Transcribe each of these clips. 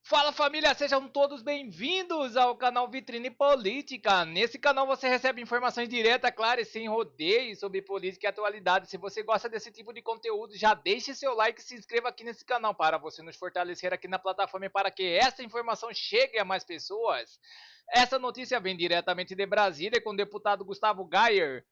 Fala família, sejam todos bem-vindos ao canal Vitrine Política. Nesse canal você recebe informações diretas, claras e sem rodeios sobre política e atualidade. Se você gosta desse tipo de conteúdo, já deixe seu like e se inscreva aqui nesse canal para você nos fortalecer aqui na plataforma e para que essa informação chegue a mais pessoas. Essa notícia vem diretamente de Brasília com o deputado Gustavo Gayer.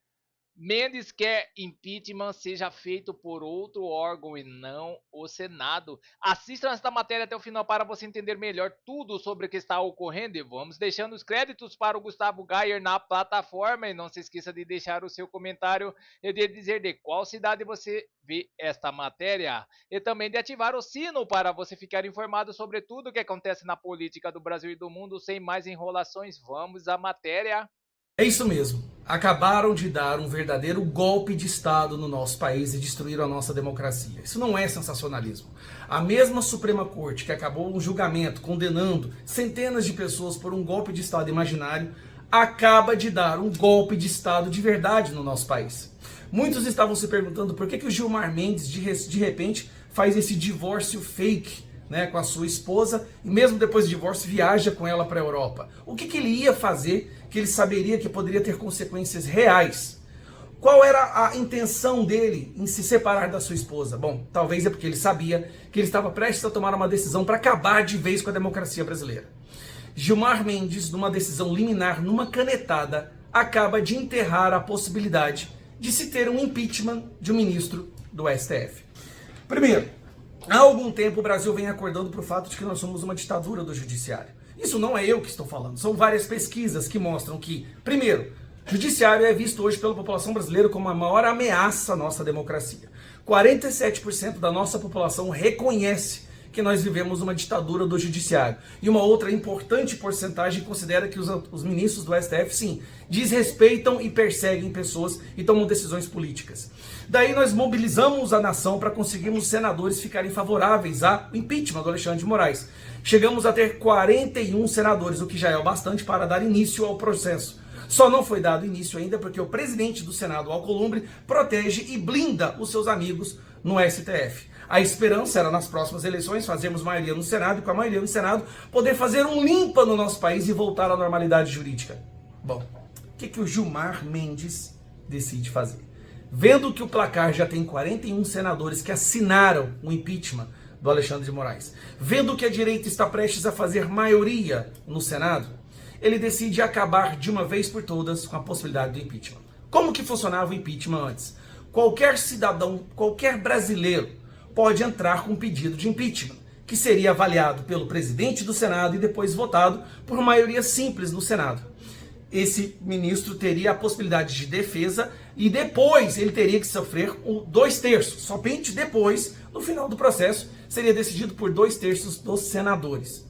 Mendes quer impeachment seja feito por outro órgão e não o Senado. Assista esta matéria até o final para você entender melhor tudo sobre o que está ocorrendo e vamos deixando os créditos para o Gustavo Gayer na plataforma e não se esqueça de deixar o seu comentário e de dizer de qual cidade você vê esta matéria e também de ativar o sino para você ficar informado sobre tudo o que acontece na política do Brasil e do mundo. Sem mais enrolações, vamos à matéria. É isso mesmo. Acabaram de dar um verdadeiro golpe de Estado no nosso país e destruíram a nossa democracia. Isso não é sensacionalismo. A mesma Suprema Corte que acabou um julgamento condenando centenas de pessoas por um golpe de Estado imaginário, acaba de dar um golpe de Estado de verdade no nosso país. Muitos estavam se perguntando por que o Gilmar Mendes de repente faz esse divórcio fake, né, com a sua esposa, e mesmo depois do divórcio viaja com ela para a Europa. O que ele ia fazer que ele saberia que poderia ter consequências reais? Qual era a intenção dele em se separar da sua esposa? Bom, talvez é porque ele sabia que ele estava prestes a tomar uma decisão para acabar de vez com a democracia brasileira. Gilmar Mendes, numa decisão liminar, numa canetada, acaba de enterrar a possibilidade de se ter um impeachment de um ministro do STF. Primeiro, há algum tempo o Brasil vem acordando para o fato de que nós somos uma ditadura do judiciário. Isso não é eu que estou falando, são várias pesquisas que mostram que, primeiro, o judiciário é visto hoje pela população brasileira como a maior ameaça à nossa democracia. 47% da nossa população reconhece que nós vivemos uma ditadura do judiciário. E uma outra importante porcentagem considera que os ministros do STF, sim, desrespeitam e perseguem pessoas e tomam decisões políticas. Daí nós mobilizamos a nação para conseguirmos senadores ficarem favoráveis ao impeachment do Alexandre de Moraes. Chegamos a ter 41 senadores, o que já é o bastante para dar início ao processo. Só não foi dado início ainda porque o presidente do Senado, Alcolumbre, protege e blinda os seus amigos no STF. A esperança era nas próximas eleições fazermos maioria no Senado e com a maioria no Senado poder fazer um limpa no nosso país e voltar à normalidade jurídica. Bom, o que o Gilmar Mendes decide fazer? Vendo que o placar já tem 41 senadores que assinaram o impeachment do Alexandre de Moraes, vendo que a direita está prestes a fazer maioria no Senado, ele decide acabar de uma vez por todas com a possibilidade do impeachment. Como que funcionava o impeachment antes? Qualquer cidadão, qualquer brasileiro pode entrar com um pedido de impeachment, que seria avaliado pelo presidente do Senado e depois votado por maioria simples no Senado. Esse ministro teria a possibilidade de defesa e depois ele teria que sofrer 2/3. Somente depois, no final do processo, seria decidido por 2/3 dos senadores.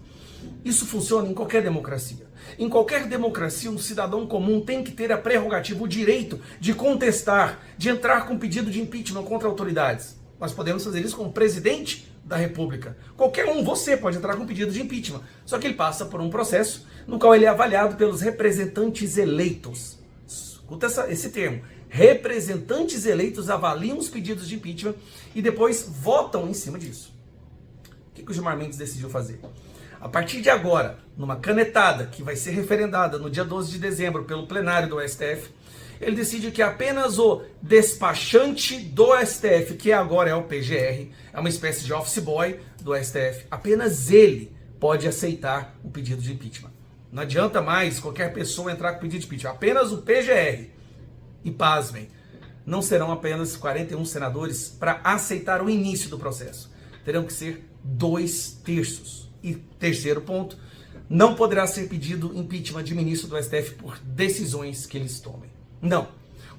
Isso funciona em qualquer democracia. Em qualquer democracia, um cidadão comum tem que ter a prerrogativa, o direito de contestar, de entrar com pedido de impeachment contra autoridades. Nós podemos fazer isso com o presidente da República. Qualquer um, você pode entrar com pedido de impeachment. Só que ele passa por um processo no qual ele é avaliado pelos representantes eleitos. Escuta esse termo. Representantes eleitos avaliam os pedidos de impeachment e depois votam em cima disso. O que o Gilmar Mendes decidiu fazer? A partir de agora, numa canetada que vai ser referendada no dia 12 de dezembro pelo plenário do STF, ele decide que apenas o despachante do STF, que agora é o PGR, é uma espécie de office boy do STF, apenas ele pode aceitar o pedido de impeachment. Não adianta mais qualquer pessoa entrar com pedido de impeachment, apenas o PGR. E pasmem, não serão apenas 41 senadores para aceitar o início do processo. Terão que ser 2/3. E terceiro ponto, não poderá ser pedido impeachment de ministro do STF por decisões que eles tomem. Não.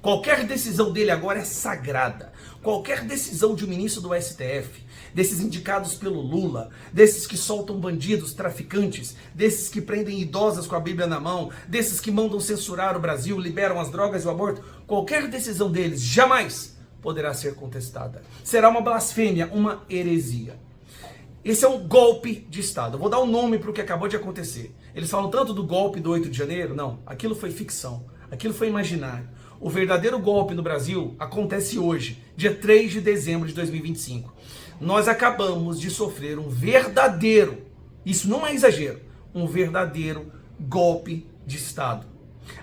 Qualquer decisão dele agora é sagrada. Qualquer decisão de um ministro do STF, desses indicados pelo Lula, desses que soltam bandidos, traficantes, desses que prendem idosas com a Bíblia na mão, desses que mandam censurar o Brasil, liberam as drogas e o aborto, qualquer decisão deles jamais poderá ser contestada. Será uma blasfêmia, uma heresia. Esse é um golpe de Estado. Eu vou dar um nome para o que acabou de acontecer. Eles falam tanto do golpe do 8 de janeiro. Não, aquilo foi ficção. Aquilo foi imaginário. O verdadeiro golpe no Brasil acontece hoje, dia 3 de dezembro de 2025. Nós acabamos de sofrer um verdadeiro Isso não é exagero, um verdadeiro golpe de Estado.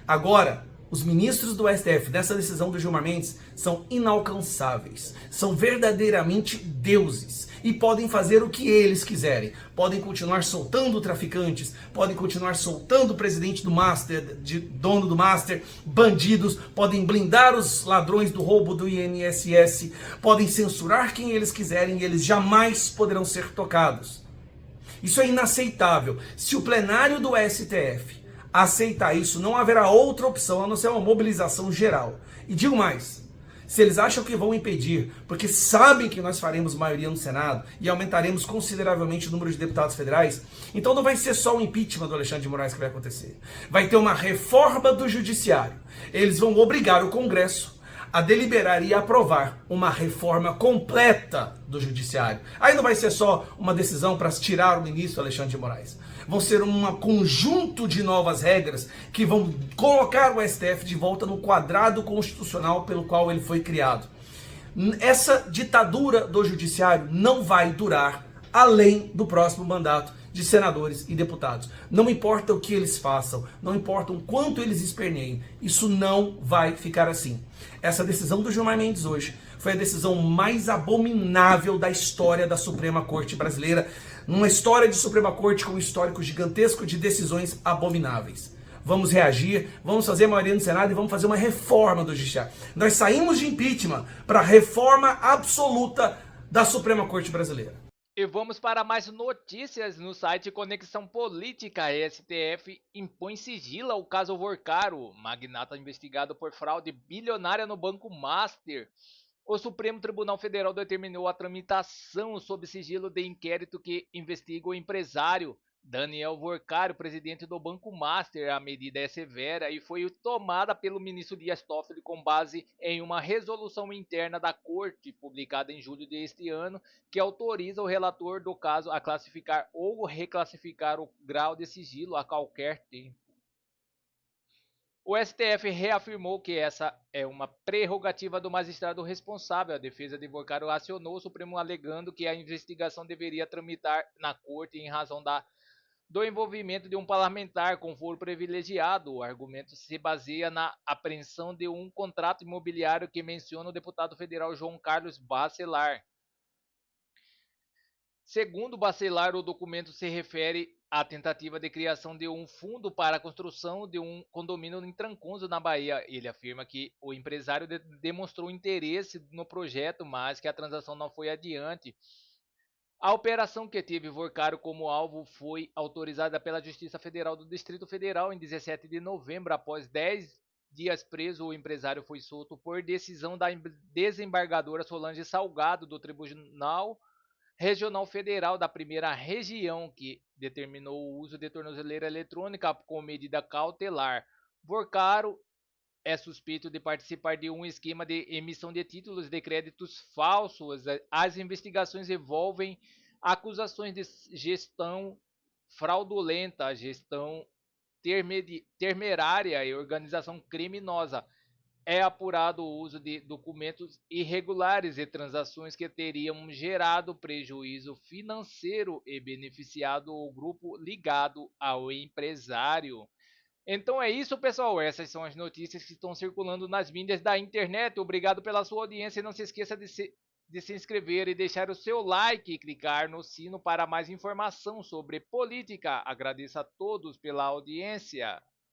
Agora, os ministros do STF dessa decisão do Gilmar Mendes são inalcançáveis, são verdadeiramente deuses e podem fazer o que eles quiserem. Podem continuar soltando traficantes, podem continuar soltando o presidente do Master, dono do Master, bandidos, podem blindar os ladrões do roubo do INSS, podem censurar quem eles quiserem e eles jamais poderão ser tocados. Isso é inaceitável. Se o plenário do STF aceitar isso, não haverá outra opção a não ser uma mobilização geral. E digo mais, se eles acham que vão impedir, porque sabem que nós faremos maioria no Senado e aumentaremos consideravelmente o número de deputados federais, então não vai ser só o impeachment do Alexandre de Moraes que vai acontecer. Vai ter uma reforma do judiciário. Eles vão obrigar o Congresso a deliberar e aprovar uma reforma completa do judiciário. Aí não vai ser só uma decisão para tirar o ministro Alexandre de Moraes. Vão ser um conjunto de novas regras que vão colocar o STF de volta no quadrado constitucional pelo qual ele foi criado. Essa ditadura do judiciário não vai durar além do próximo mandato de senadores e deputados. Não importa o que eles façam, não importa o quanto eles esperneiem, isso não vai ficar assim. Essa decisão do Gilmar Mendes hoje foi a decisão mais abominável da história da Suprema Corte brasileira, numa história de Suprema Corte com um histórico gigantesco de decisões abomináveis. Vamos reagir, vamos fazer maioria no Senado e vamos fazer uma reforma do Judiciário. Nós saímos de impeachment para reforma absoluta da Suprema Corte brasileira. E vamos para mais notícias no site Conexão Política. A STF impõe sigilo ao caso Vorcaro, magnata investigado por fraude bilionária no Banco Master. O Supremo Tribunal Federal determinou a tramitação sob sigilo de inquérito que investiga o empresário Daniel Vorcaro, presidente do Banco Master. A medida é severa e foi tomada pelo ministro Dias Toffoli com base em uma resolução interna da Corte, publicada em julho deste ano, que autoriza o relator do caso a classificar ou reclassificar o grau de sigilo a qualquer tempo. O STF reafirmou que essa é uma prerrogativa do magistrado responsável. A defesa de Vorcaro acionou o Supremo alegando que a investigação deveria tramitar na Corte em razão do envolvimento de um parlamentar com foro privilegiado. O argumento se baseia na apreensão de um contrato imobiliário que menciona o deputado federal João Carlos Bacelar. Segundo Bacelar, o documento se refere à tentativa de criação de um fundo para a construção de um condomínio em Trancoso, na Bahia. Ele afirma que o empresário demonstrou interesse no projeto, mas que a transação não foi adiante. A operação que teve Vorcaro como alvo foi autorizada pela Justiça Federal do Distrito Federal em 17 de novembro. Após 10 dias preso, o empresário foi solto por decisão da desembargadora Solange Salgado, do Tribunal Regional Federal da Primeira Região, que determinou o uso de tornozeleira eletrônica com medida cautelar. Vorcaro é suspeito de participar de um esquema de emissão de títulos de créditos falsos. As investigações envolvem acusações de gestão fraudulenta, gestão temerária e organização criminosa. É apurado o uso de documentos irregulares e transações que teriam gerado prejuízo financeiro e beneficiado o grupo ligado ao empresário. Então é isso, pessoal. Essas são as notícias que estão circulando nas mídias da internet. Obrigado pela sua audiência e não se esqueça de se inscrever e deixar o seu like e clicar no sino para mais informação sobre política. Agradeço a todos pela audiência.